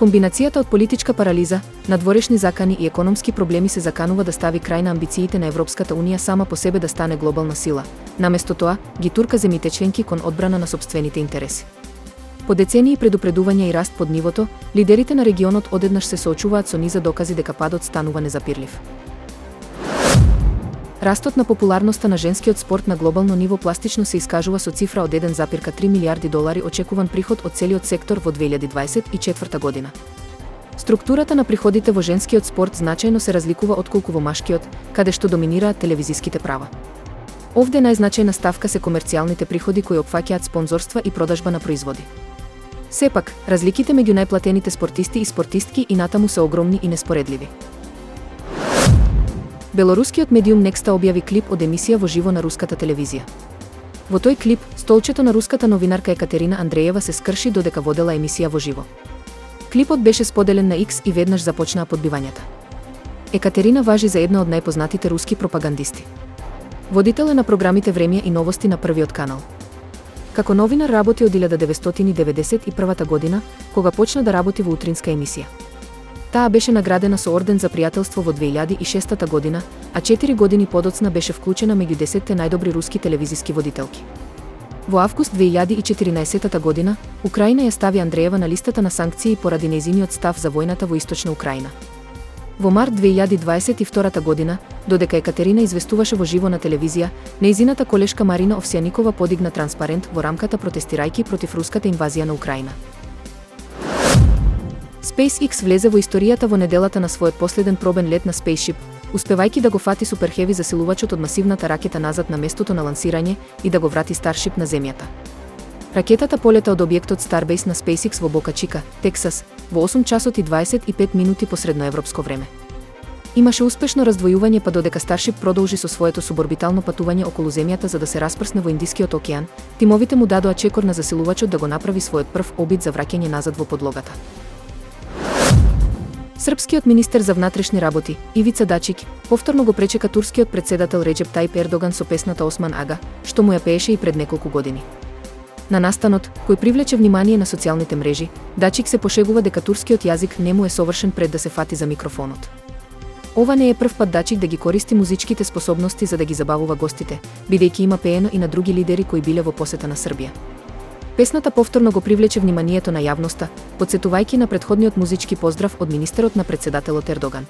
Комбинацијата од политичка парализа, надворешни закани и економски проблеми се заканува да стави крај на амбициите на Европската унија сама по себе да стане глобална сила. Наместо тоа, ги турка земите членки кон одбрана на сопствените интереси. По децении предупредувања и раст под нивото, лидерите на регионот одеднаш се соочуваат со низа докази дека падот станува незапирлив. Растот на популарноста на женскиот спорт на глобално ниво пластично се искажува со цифра од 1,3 милијарди долари очекуван приход од целиот сектор во 2024 година. Структурата на приходите во женскиот спорт значајно се разликува отколку во машкиот, каде што доминираат телевизиските права. Овде најзначајна ставка се комерцијалните приходи кои опфаќаат спонзорства и продажба на производи. Сепак, разликите меѓу најплатените спортисти и спортистки и натаму се огромни и неспоредливи. Белорускиот медиум Некста објави клип од емисија во живо на руската телевизија. Во тој клип, столчето на руската новинарка Екатерина Андреева се скрши додека водела емисија во живо. Клипот беше споделен на X и веднаш започнаа подбивањата. Екатерина важи за една од најпознатите руски пропагандисти. Водител е на програмите Времје и Новости на првиот канал. Како новинар работи од 1991 година, кога почна да работи во утринска емисија. Таа беше наградена со орден за пријателство во 2006 година, а 4 години подоцна беше вклучена меѓу 10 најдобри руски телевизиски водителки. Во август 2014 година, Украина ја стави Андреева на листата на санкции поради нејзиниот став за војната во Источна Украина. Во март 2022 година, додека Екатерина известуваше во живо на телевизија, нејзината колешка Марина Овсјаникова подигна транспарент во рамката протестирајќи против руската инвазија на Украина. SpaceX влезе во историјата во неделата на својот последен пробен лет на Spaceship, успевајќи да го фати суперхеви засилувачот од масивната ракета назад на местото на лансирање и да го врати Starship на земјата. Ракетата полета од објектот Starbase на SpaceX во Бока Чика, Тексас, во 8 часот и 25 минути по средноевропско време. Имаше успешно раздвојување па додека Starship продолжи со своето суборбитално патување околу земјата за да се распрсне во Индискиот океан, тимовите му дадоа чекор на засилувачот да го направи својот прв обид за враќање назад во подлогата. Српскиот министер за внатрешни работи, Ивица Дачик, повторно го пречека турскиот председател Реџеп Тајип Ердоган со песната Осман Ага, што му ја пееше и пред неколку години. На настанот, кој привлече внимание на социјалните мрежи, Дачик се пошегува дека турскиот јазик не му е совршен пред да се фати за микрофонот. Ова не е прв пат Дачик да ги користи музичките способности за да ги забавува гостите, бидејќи има пеено и на други лидери кои биле во посета на Србија. Песната повторно го привлече вниманието на јавноста, потсетувајќи на претходниот музички поздрав од министерот на председателот Ердоган.